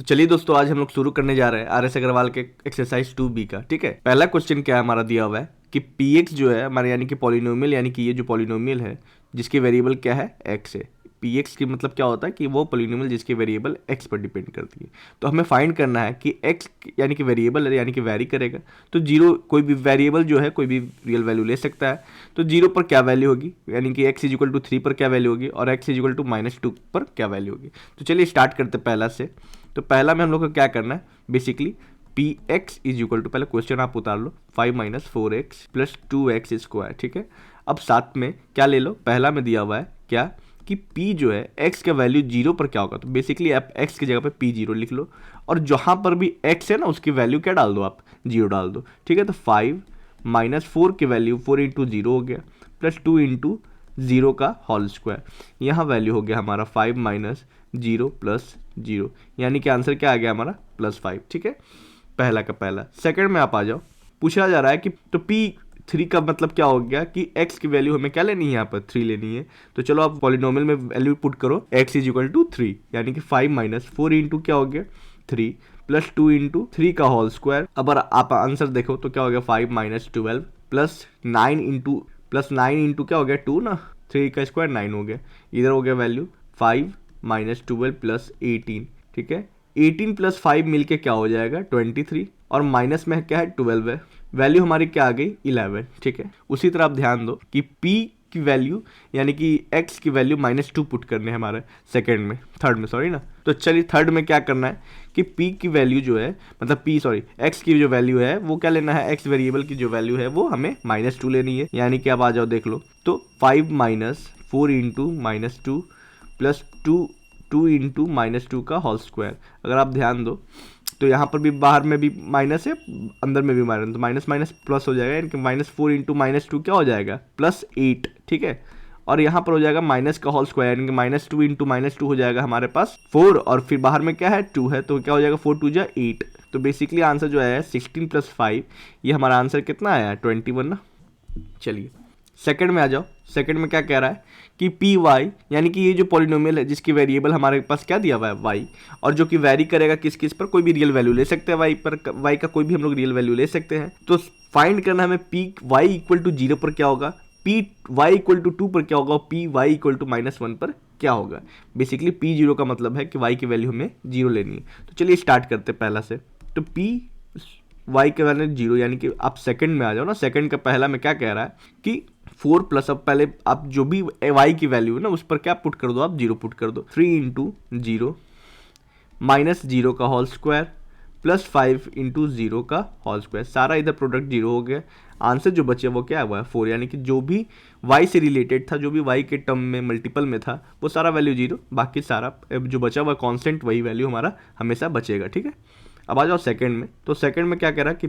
तो चलिए दोस्तों, आज हम लोग शुरू करने जा रहे हैं आर एस अग्रवाल के एक्सरसाइज 2B का। ठीक है, पहला क्वेश्चन क्या है हमारा दिया हुआ है कि पी एक्स जो है हमारे यानी कि पॉलिनोमियल, यानी कि ये जो पॉलिनोमियल है जिसकी वेरिएबल क्या है एक्स है। पी एक्स की मतलब क्या होता है कि वो पॉलिनोमियल जिसकी वेरिएबल एक्स पर डिपेंड करती है। तो हमें फाइंड करना है कि एक्स यानी कि वेरिएबल है, यानी कि वैरी करेगा। तो जीरो, कोई भी वेरिएबल जो है कोई भी रियल वैल्यू ले सकता है। तो जीरो पर क्या वैल्यू होगी, यानी कि एक्स इजिकल टू 3 पर क्या वैल्यू होगी और एक्स इजिकल टू -2 पर क्या वैल्यू होगी। तो चलिए स्टार्ट करते पहला से। तो पहला में हम लोग को क्या करना है, basically P X is equal to, पहले क्वेश्चन आप उतार लो, 5 - 4x प्लस 2x स्क्वायर। ठीक है, अब साथ में क्या ले लो, पहला में दिया हुआ है क्या कि p जो है x का वैल्यू जीरो पर क्या होगा। तो बेसिकली आप x की जगह पे p0 लिख लो, और जहां पर भी x है ना उसकी वैल्यू क्या डाल दो, आप 0 डाल दो। ठीक है, तो 5 - 4 की वैल्यू 4 × 0 हो गया, प्लस 2 × 0 का होल स्क्वायर। यहाँ वैल्यू हो गया हमारा 5 - 0 प्लस 0, यानी कि आंसर क्या आ गया हमारा +5। ठीक है, पहला का पहला। सेकंड में आप आ जाओ, पूछा जा रहा है कि तो P3 का मतलब क्या हो गया कि x की वैल्यू हमें क्या लेनी है, यहाँ पर 3 लेनी है। तो चलो आप पॉलिनोमियल में वैल्यू पुट करो, x = 3, यानी कि 5 - 4 इंटू क्या हो गया 3 प्लस 2 × 3 का होल स्क्वायर। अब आप आंसर देखो तो क्या हो गया 5 - 12 प्लस 9 इंटू क्या हो गया 2 ना, 3 का स्क्वायर 9 हो गया। इधर हो गया वैल्यू 5 - 12 प्लस 18। ठीक है, 18 प्लस 5 मिलके क्या हो जाएगा 23, और माइनस में क्या है 12 है। वैल्यू हमारी क्या आ गई 11। ठीक है, उसी तरह आप ध्यान दो कि p की वैल्यू यानी कि x की वैल्यू -2 पुट करने हैं हमारे थर्ड में सॉरी ना। तो चलिए थर्ड में क्या करना है कि p की वैल्यू जो है मतलब x की जो वैल्यू है वो क्या लेना है, x वेरिएबल की जो वैल्यू है वो हमें -2 लेनी है। यानी कि आप आ जाओ देख लो, तो 5 - 4 × -2 प्लस 2 इंटू -2 का होल स्क्वायर। अगर आप ध्यान दो तो यहाँ पर भी बाहर में भी माइनस है, अंदर में भी माइनस, तो माइनस माइनस प्लस हो जाएगा, यानी कि -4 × -2 क्या हो जाएगा +8। ठीक है, और यहाँ पर हो जाएगा माइनस का होल स्क्वायर, यानी कि -2 × -2 हो जाएगा हमारे पास 4, और फिर बाहर में क्या है 2 है, तो क्या हो जाएगा 4 × 2 = 8। तो बेसिकली आंसर जो है 16 + 5, ये हमारा आंसर कितना आया 21 ना। चलिए सेकंड में आ जाओ। सेकंड में क्या कह रहा है कि पी वाई, यानी कि ये जो पॉलिनोमियल है जिसकी वेरिएबल हमारे पास क्या दिया हुआ है वाई, और जो कि वैरी करेगा किस किस पर, कोई भी रियल वैल्यू ले सकते हैं वाई पर, वाई का कोई भी हम लोग रियल वैल्यू ले सकते हैं। तो फाइंड करना हमें पी वाई = 0 पर क्या होगा, पी वाई = 2 पर क्या होगा, और पी वाई = -1 पर क्या होगा। बेसिकली P0 का मतलब है कि y की वैल्यू हमें 0 लेनी है। तो चलिए स्टार्ट करते पहला से। तो P y के वैल्यू 0, यानी कि आप सेकंड में आ जाओ ना। सेकंड का पहला में क्या कह रहा है कि 4 प्लस, अब पहले आप जो भी y की वैल्यू है ना उस पर क्या पुट कर दो, आप 0 पुट कर दो। 3 × 0 -0 का होल स्क्वायर प्लस 5 × 0 का होल स्क्वायर। सारा इधर प्रोडक्ट 0 हो गया। आंसर जो बचे वो क्या हुआ है 4, यानी कि जो भी y से रिलेटेड था, जो भी y के टर्म में मल्टीपल में था वो सारा वैल्यू 0, बाकी सारा जो बचा हुआ कांस्टेंट वही वैल्यू हमारा हमेशा बचेगा। ठीक है, अब आ जाओ सेकंड में। तो सेकंड में क्या कह रहा है कि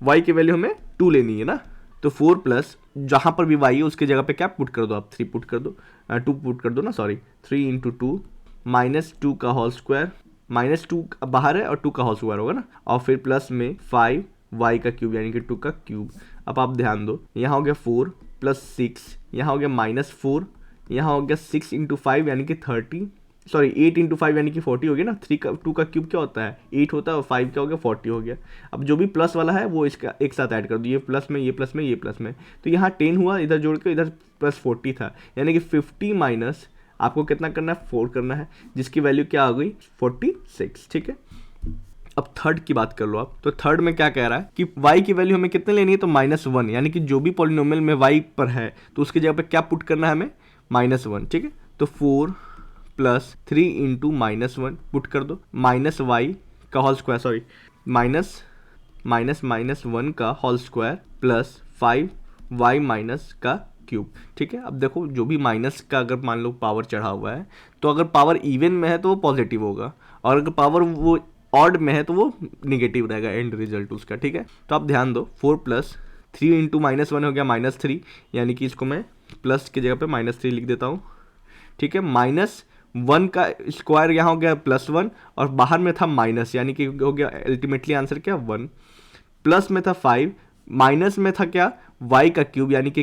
y की वैल्यू हमें 2 लेनी है ना। तो 4 प्लस जहाँ पर भी y है उसकी जगह पे क्या पुट कर दो, आप 3 पुट कर दो, 2 पुट कर दो ना सॉरी। 3 × 2 -2 का होल स्क्वायर, -2 बाहर है और 2 का होल स्क्वायर होगा ना, और फिर प्लस में 5 y का क्यूब, यानी कि 2 का क्यूब। अब आप ध्यान दो, यहाँ हो गया 4 प्लस 6, यहाँ हो गया -4, यहाँ हो गया 6 × 5 यानी कि 30, सॉरी 8 × 5 यानी कि 40 हो गया ना। 2 का क्यूब क्या होता है 8 होता है, और 5 क्या हो गया 40 हो गया। अब जो भी प्लस वाला है वो इसका एक साथ ऐड कर दो, ये प्लस में ये प्लस में ये प्लस में, तो यहाँ 10 हुआ, इधर जोड़ के इधर प्लस 40 था, यानी कि 50 माइनस आपको कितना करना है 4 करना है, जिसकी वैल्यू क्या आ गई 46। ठीक है, अब थर्ड की बात कर लो आप। तो थर्ड में क्या कह रहा है कि y की वैल्यू हमें कितने लेनी है, तो -1, यानी कि जो भी पॉलिनोमियल में y पर है तो उसकी जगह पे क्या पुट करना है हमें -1। ठीक है, तो 4 प्लस 3 × -1 पुट कर दो, माइनस वाई का होल स्क्वायर, सॉरी -1 का whole square plus 5y minus का क्यूब। ठीक है, अब देखो जो भी माइनस का अगर मान लो पावर चढ़ा हुआ है तो अगर पावर इवन में है तो वो पॉजिटिव होगा, और अगर पावर वो ऑड में है तो वो निगेटिव रहेगा एंड रिजल्ट उसका। ठीक है, तो आप ध्यान दो 4 प्लस 3 × -1 हो गया -3, यानी कि इसको मैं प्लस की जगह पे -3 लिख देता हूँ। ठीक है, -1 का स्क्वायर यहाँ हो गया +1, और बाहर में था माइनस, यानी कि हो गया अल्टीमेटली आंसर क्या 1, प्लस में था 5, माइनस में था क्या y का क्यूब, यानी कि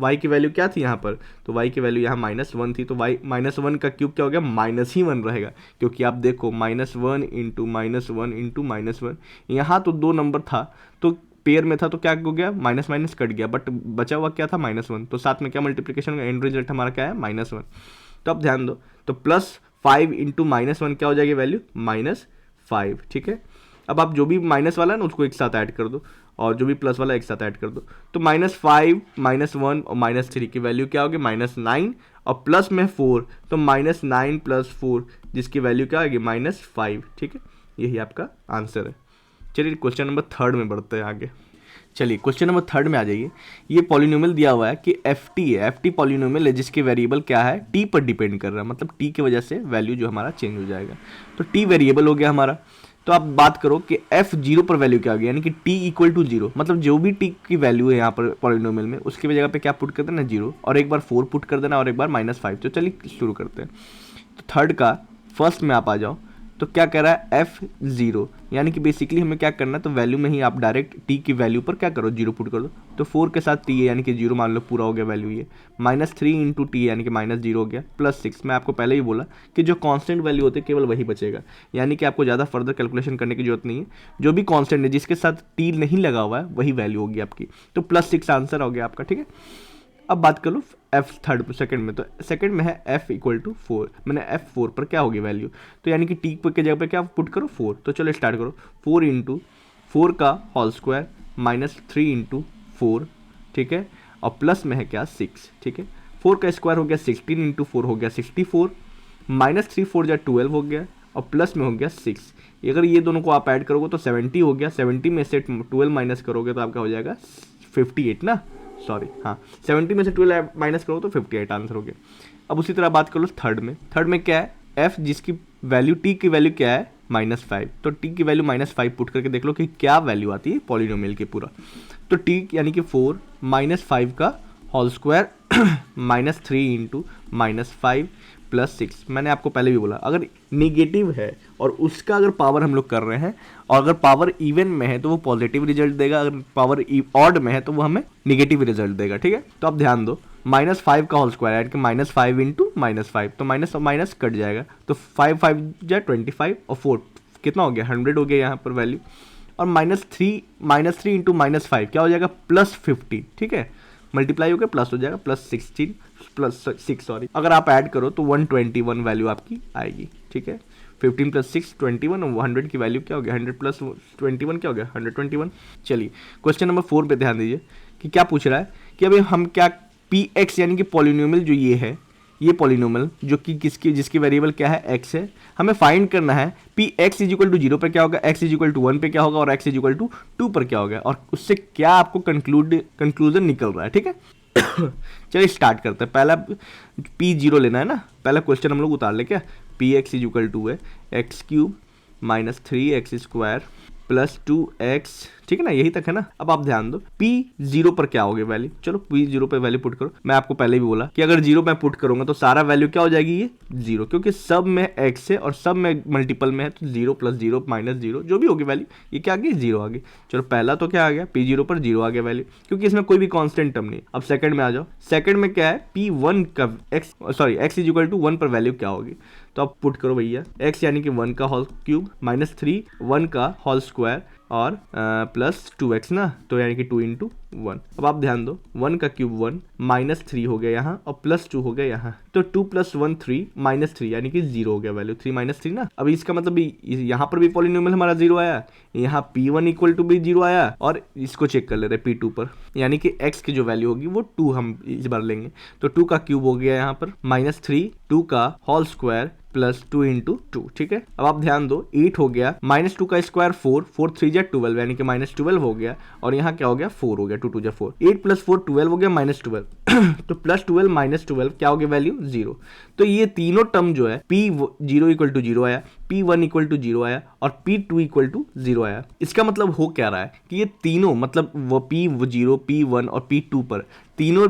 y की वैल्यू क्या थी यहाँ पर, तो y की वैल्यू यहाँ -1 थी, तो y -1 का क्यूब क्या हो गया, -1 रहेगा, क्योंकि आप देखो -1 इंटू -1 इंटू -1, यहाँ तो 2 नंबर था तो पेयर में था तो क्या हो गया, माइनस माइनस कट गया, बट बचा हुआ क्या था, -1, तो साथ में क्या मल्टीप्लिकेशन का एंड रिजल्ट हमारा क्या है, -1। तो अब ध्यान दो, तो +5 इंटू -1 क्या हो जाएगी वैल्यू, -5, ठीक है। अब आप जो भी माइनस वाला है ना उसको एक साथ ऐड कर दो, और जो भी प्लस वाला एक साथ ऐड कर दो, तो -5 -1 और -3 की वैल्यू क्या होगी, -9, और प्लस में 4, तो -9 + 4 जिसकी वैल्यू क्या आएगी, -5, ठीक है। यही आपका आंसर है। चलिए क्वेश्चन नंबर 3 में बढ़ते हैं आगे। चलिए क्वेश्चन नंबर 3 में आ जाइए। ये पॉलिनोमियल दिया हुआ है कि ft है, ft पॉलिनोमियल है जिसके वेरिएबल क्या है, t पर डिपेंड कर रहा है, मतलब t की वजह से वैल्यू जो हमारा चेंज हो जाएगा। तो t वेरिएबल हो गया हमारा। तो आप बात करो कि f 0 पर वैल्यू क्या होगी, यानी कि t = 0, मतलब जो भी t की वैल्यू है यहाँ पर पॉलिनोमियल में उसकी जगह पे क्या पुट कर देना, 0, और एक बार 4 पुट कर देना और एक बार -5। तो चलिए शुरू करते हैं। तो थर्ड का फर्स्ट में आप आ जाओ, तो क्या कह रहा है f0, यानी कि बेसिकली हमें क्या करना है, तो वैल्यू में ही आप डायरेक्ट t की वैल्यू पर क्या करो, 0 पुट कर दो। तो 4 के साथ t है यानी कि 0 मान लो, पूरा हो गया वैल्यू ये। -3 इंटू टी यानी कि -0 हो गया, +6। मैं आपको पहले ही बोला कि जो कांस्टेंट वैल्यू होती है केवल वही बचेगा, यानी कि आपको ज़्यादा फर्दर कैलकुलेशन करने की जरूरत नहीं है। जो भी कांस्टेंट है जिसके साथ t नहीं लगा हुआ है वही वैल्यू होगी आपकी। तो +6 आंसर हो गया आपका, ठीक है। अब बात कर लो सेकंड में, तो सेकंड में है f = 4, मैंने f4 पर क्या होगी वैल्यू, तो यानी कि t के जगह पे क्या पुट करो, 4। तो चलो स्टार्ट करो, 4 इंटू 4 का होल स्क्वायर -3 इंटू 4, ठीक है, और प्लस में है क्या, 6, ठीक है। 4 का स्क्वायर हो गया 16 इंटू 4 हो गया 64, -3 4 जा 12 हो गया, और प्लस में हो गया 6। अगर ये दोनों को आप ऐड करोगे तो 70 हो गया, 70 में से 12 माइनस करोगे तो आपका हो जाएगा 58 ना, सॉरी हाँ, 70 में से 12 माइनस करो तो 58 आंसर हो गया। अब उसी तरह बात कर लो थर्ड में क्या है, f जिसकी वैल्यू t की वैल्यू क्या है, -5, तो t की वैल्यू -5 पुट करके देख लो कि क्या वैल्यू आती है पॉलिनोमियल की पूरा। तो t यानी कि 4 -5 का होल स्क्वायर -3 इंटू -5 +6। मैंने आपको पहले भी बोला अगर निगेटिव है और उसका अगर पावर हम लोग कर रहे हैं, और अगर पावर इवन में है तो वो पॉजिटिव रिजल्ट देगा, अगर पावर ऑड में है तो वो हमें निगेटिव रिजल्ट देगा, ठीक है। तो आप ध्यान दो, -5 का होल स्क्वायर ऐड के -5 इंटू -5, तो माइनस और माइनस कट जाएगा, तो 5 5 जा 25, और 4 कितना हो गया, 100 हो गया यहाँ पर वैल्यू, और -3 इंटू -5 क्या हो जाएगा, +15, ठीक है। मल्टीप्लाई होकर प्लस हो जाएगा, +16 +6 सॉरी, अगर आप ऐड करो तो 121 वैल्यू आपकी आएगी, ठीक है। 15 + 6 21, और 100 की वैल्यू क्या हो गया, 100 + 21 क्या हो गया, 121। चलिए क्वेश्चन नंबर 4 पे ध्यान दीजिए कि क्या पूछ रहा है कि अभी हम क्या px यानी कि पॉलिनोमियल जो ये है, ये पॉलिनोमियल जो कि जिसकी वेरिएबल क्या है, x है, हमें फाइंड करना है px = 0 पर क्या होगा, x = 1 पे क्या होगा, और x = 2 पर क्या होगा, और उससे क्या आपको कंक्लूजन निकल रहा है, ठीक है। चलिए स्टार्ट करते हैं। पहला p0 लेना है ना, पहला क्वेश्चन हम लोग उतार ले क्या, px = है x³ - 3x² + 2x, ठीक है ना, यही तक है ना। अब आप ध्यान दो p0 पर क्या होगी वैल्यू, चलो p0 पे वैल्यू पुट करो। मैं आपको पहले भी बोला कि अगर 0 मैं पुट करूंगा तो सारा वैल्यू क्या हो जाएगी, ये 0, क्योंकि सब में x है और सब में मल्टीपल में है, तो 0 + 0 -0 जो भी होगी वैल्यू, ये क्या आ गई, 0 आ गई। चलो पहला तो क्या आ गया, p0 पर 0 आ गया वैल्यू, क्योंकि इसमें कोई भी कॉन्स्टेंट टर्म नहीं। अब सेकंड में आ जाओ, सेकंड में क्या है, p1 का x = 1 पर वैल्यू क्या होगी, तो आप पुट करो भैया, x यानी कि 1 का होल क्यूब -3 1 का होल स्क्वायर और +2x ना, तो यानी कि 2 × 1। अब आप ध्यान दो, 1 का क्यूब 1 -3 हो गया यहाँ, और +2 हो गया यहाँ, तो 2 + 1 3 -3 यानी कि 0 हो गया वैल्यू, 3 - 3 ना। अब इसका मतलब यहाँ पर भी पॉलिनोमियल हमारा 0 आया, यहाँ p1 = भी 0 आया, और इसको चेक कर ले रहे p2 पर, यानी कि x की जो वैल्यू होगी वो 2 हम इस बार लेंगे, तो 2 का क्यूब हो गया यहाँ पर -3 2 का होल स्क्वायर +2 × 2, ठीक है। अब आप ध्यान दो, 8 हो गया, -2 का स्क्वायर 4 4 3 जा 12 यानी कि -12 हो गया, और यहाँ क्या हो गया, 4 हो गया, 2 2 जा 4, 8 + 4 12 हो गया -12 तो +12 -12 क्या हो गया वैल्यू, 0। तो ये तीनों टर्म जो है p0 = 0 आया, p1 = 0 आया, और p2 = 0 आया। इसका मतलब हो क्या रहा है कि ये तीनों, मतलब वो p0 p1 और p2 पर तीनों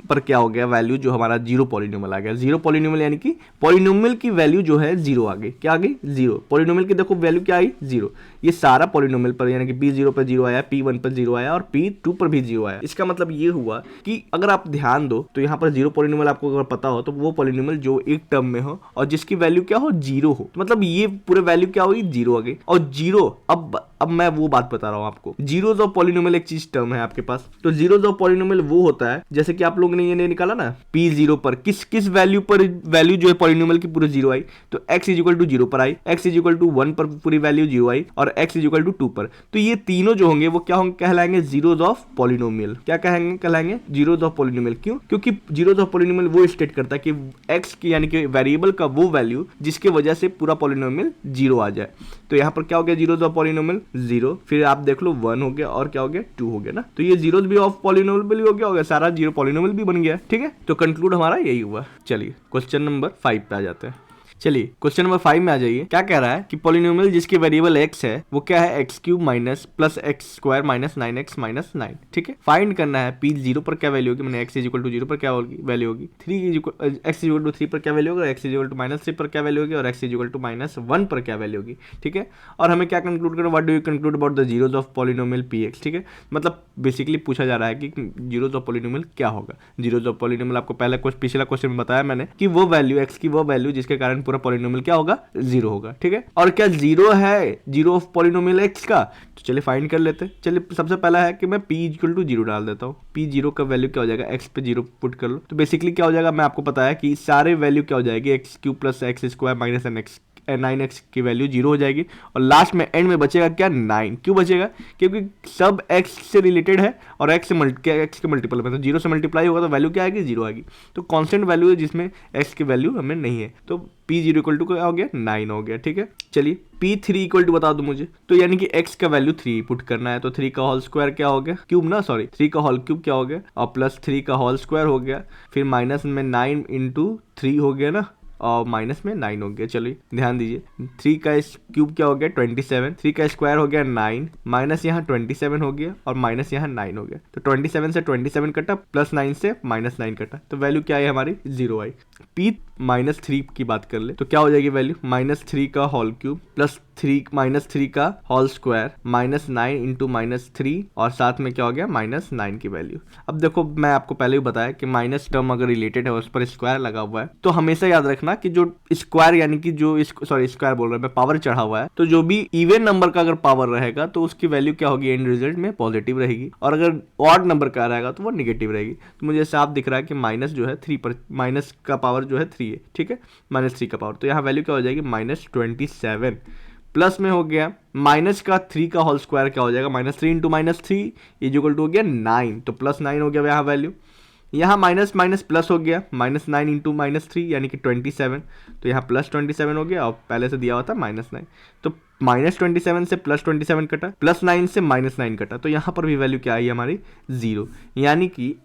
पर क्या हो गया वैल्यू, जो हमारा जीरो पॉलिनोमियल आ गया। जीरो पॉलिनोमियल यानी कि पॉलिनोमियल की वैल्यू जो है जीरो आ गई। क्या आ गई? जीरो। पॉलिनोमियल की देखो वैल्यू क्या आई? जीरो। ये सारा पॉलिनोमियल पर यानी कि P0 पर जीरो आया, P1 पर जीरो आया और P2 पर भी जीरो आया। इसका मतलब ये हुआ कि अगर आप ध्यान दो तो यहाँ पर जीरो पॉलिनोमियल आपको अगर पता हो तो वो पॉलिनोमियल जो एक टर्म में हो और जिसकी वैल्यू क्या हो? जीरो हो। तो मतलब ये पूरे वैल्यू क्या हुई? जीरो आ गई। और जीरो, अब मैं वो बात बता रहा हूँ आपको, जीरोस ऑफ पॉलिनोमियल एक चीज टर्म है आपके पास। तो जीरोस ऑफ पॉलिनोमियल वो होता है जैसे कि आप लोगों ने ये निकाला ना, P0 पर किस वैल्यू पर वैल्यू जो है पॉलिनोमियल की पूरी जीरो आई, तो x इक्वल टू जीरो पर आई, x इक्वल टू 1 पर पूरी वैल्यू जीरो आई और x इक्वल टू 2 पर। तो ये तीनों जो होंगे वो क्या होंगे? कहलाएंगे जीरोस ऑफ पॉलिनोमियल। क्या कहलाएंगे? Zeros of polynomial. क्यों? क्योंकि जीरोस ऑफ पॉलिनोमियल वो स्टेट करता है कि x की यानी कि वेरिएबल का वो वैल्यू जिसके वजह से पूरा पॉलिनोमियल जीरो आ जाए। तो यहाँ पर क्या हो गया? जीरोस ऑफ पॉलिनोमियल जीरो, फिर आप देख लो 1 हो गया और क्या हो गया? 2 हो गया ना। तो ये जीरोस भी ऑफ पॉलिनोमियल भी हो गया, सारा जीरो पॉलिनोमियल भी बन गया। ठीक है, तो कंक्लूड हमारा यही हुआ। चलिए क्वेश्चन नंबर 5 पे आ जाते हैं। चलिए क्वेश्चन नंबर 5 में आ जाइए। क्या कह रहा है कि पॉलिनोमियल जिसकी वेरिएबल x है वो क्या है? x cube minus plus X square minus 9x minus 9। ठीक है, फाइंड करना है P0 पर क्या वैल्यू होगी, मैंने x इक्वल टू 0 पर क्या वैल्यू होगी, x इक्वल टू 3 पर क्या वैल्यू होगी, x इक्वल टू माइनस 3 पर क्या वैल्यू होगी और x इक्वल टू माइनस 1 पर क्या वैल्यू होगी। ठीक है, और हमें क्या कंक्लूड करना, what do you conclude about the zeros of polynomial Px। ठीक है, मतलब बेसिकली पूछा जा रहा है कि जीरोस ऑफ पॉलिनोमियल क्या होगा। जीरोस ऑफ पॉलिनोमियल आपको पिछला क्वेश्चन में बताया मैंने कि वो वैल्यू x की वो वैल्यू जिसके कारण पूरा पॉलिनोमियल क्या होगा? जीरो होगा। ठीक है, और क्या जीरो है जीरो ऑफ पॉलिनोमियल x का? तो चलिए फाइंड कर लेते हैं। चलिए सबसे पहला है कि मैं p इक्वल टू जीरो डाल देता हूँ। P0 का वैल्यू क्या हो जाएगा? x पे जीरो पुट कर लो तो बेसिकली क्या हो जाएगा, मैं आपको पता है कि सारे वैल्यू क्या हो जाएगी, X cube plus X square minus N X 9x की वैल्यू जीरो हो जाएगी और लास्ट में एंड में बचेगा क्या? 9। क्यों बचेगा? क्योंकि सब x से रिलेटेड है और x के मल्टीपल में, तो जीरो से मल्टीप्लाई होगा तो वैल्यू क्या आएगी? जीरो आएगी। तो कांस्टेंट वैल्यू है जिसमें x की वैल्यू हमें नहीं है, तो P0 इक्वल टू क्या हो गया? 9 हो गया। ठीक है, चलिए P3 इक्वल टू बता दो मुझे, तो यानी कि x का वैल्यू 3 पुट करना है, तो 3 का होल स्क्वायर क्या हो गया? क्यूब ना, सॉरी 3 का होल क्यूब क्या हो गया और प्लस 3 का होल स्क्वायर हो गया, फिर माइनस में 9 इंटू 3 हो गया ना और माइनस में 9 हो गया। चलिए ध्यान दीजिए, 3 का क्यूब क्या हो गया? 27, 3 का स्क्वायर हो गया 9, माइनस यहाँ 27 हो गया और माइनस यहाँ 9 हो गया। तो 27 से 27 कटा, प्लस 9 से माइनस 9 कटा, तो वैल्यू क्या आई हमारी? जीरो आई। P माइनस 3 की बात कर ले तो क्या हो जाएगी वैल्यू? माइनस 3 का होल क्यूब प्लस माइनस 3 का whole square minus 9 into minus 3 और साथ में क्या हो गया? माइनस 9 की वैल्यू। अब देखो मैं आपको पहले ही बताया कि माइनस टर्म अगर रिलेटेड है उस पर स्क्वायर लगा हुआ है, तो हमेशा याद रखना कि जो स्क्वायर यानी कि जो स्क्वायर बोल रहा है मैं, पावर चढ़ा हुआ है, तो जो भी इवन नंबर का अगर पावर रहेगा तो उसकी वैल्यू क्या होगी? एंड रिजल्ट में पॉजिटिव रहेगी, और अगर ऑड नंबर का रहेगा तो वो निगेटिव रहेगी। तो मुझे साफ दिख रहा है कि माइनस जो है 3 पर, माइनस का पावर जो है 3 है। ठीक है, माइनस 3 का पावर, तो यहाँ वैल्यू क्या हो जाएगी? माइनस 27 प्लस में हो गया माइनस का 3 का होल स्क्वायर क्या हो जाएगा? Minus 3 into minus 3 is equal to हो गया 9, तो प्लस 9 हो गया यहाँ वैल्यू। यहाँ माइनस माइनस प्लस हो गया, माइनस 9 इंटू माइनस 3 यानी कि 27, तो यहाँ प्लस 27 हो गया और पहले से दिया हुआ था माइनस 9, तो माइनस 27 से प्लस 27 कटा, प्लस 9 से माइनस 9 कटा, तो यहाँ पर भी वैल्यू क्या आई हमारी? जीरो। यानी कि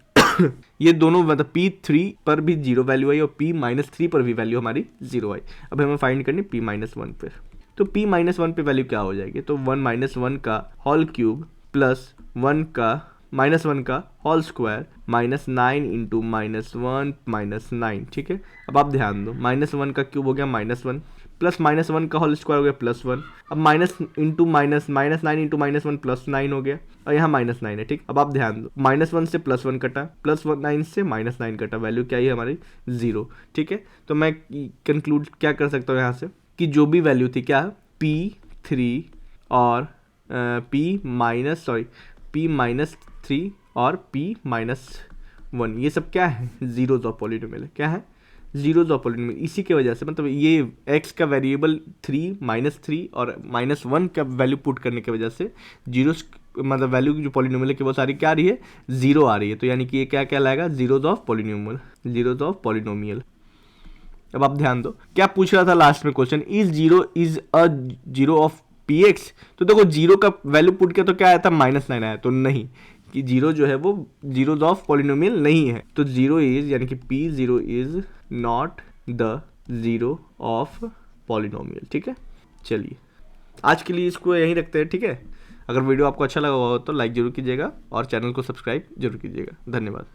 ये दोनों मतलब P3 पर भी जीरो वैल्यू आई और P-3 पर भी वैल्यू हमारी जीरो आई। अब हमें फाइंड करनी P-1 पे, तो P-1 पे वैल्यू क्या हो जाएगी? तो 1 का होल क्यूब प्लस 1 का माइनस 1 का whole square minus 9 into minus 1 minus 9। ठीक है, अब आप ध्यान दो, माइनस 1 का क्यूब हो गया माइनस 1 प्लस माइनस 1 का होल स्क्वायर हो गया प्लस 1, अब minus into minus 9 into minus 1 plus 9 हो गया और यहाँ माइनस 9 है। ठीक, अब आप ध्यान दो, माइनस 1 से प्लस 1 कटा, प्लस 9 से माइनस 9 कटा, वैल्यू क्या है हमारी? जीरो। ठीक है, तो मैं कंक्लूड क्या कर सकता हूँ यहाँ से कि जो भी वैल्यू थी क्या P3 और P-3 और P-1 ये सब क्या है? जीरोस ऑफ पॉलिनोमियल है। क्या है? Zeros of polynomial. इसी के वजह से मतलब ये x का वेरिएबल 3 और -1 का वैल्यू पुट करने की वजह से जीरोस मतलब वैल्यू की जो पॉलिनोमियल है कि वो सारी क्या आ रही है? जीरो आ रही है। तो यानी कि ये क्या क्या लाएगा? Zeros of polynomial, zeros of polynomial. अब आप ध्यान दो, क्या पूछ रहा था लास्ट में question? Is a zero of Px। तो देखो जीरो का वैल्यू पुट किया तो क्या आया था? -9 आया, तो नहीं, कि जीरो जो है वो जीरोस ऑफ पॉलिनोमियल नहीं है। तो जीरो इज यानी कि P0 is not the zero of polynomial. ठीक है, चलिए आज के लिए इसको यहीं रखते हैं। ठीक है, अगर वीडियो आपको अच्छा लगा हो तो लाइक जरूर कीजिएगा और चैनल को सब्सक्राइब जरूर कीजिएगा। धन्यवाद।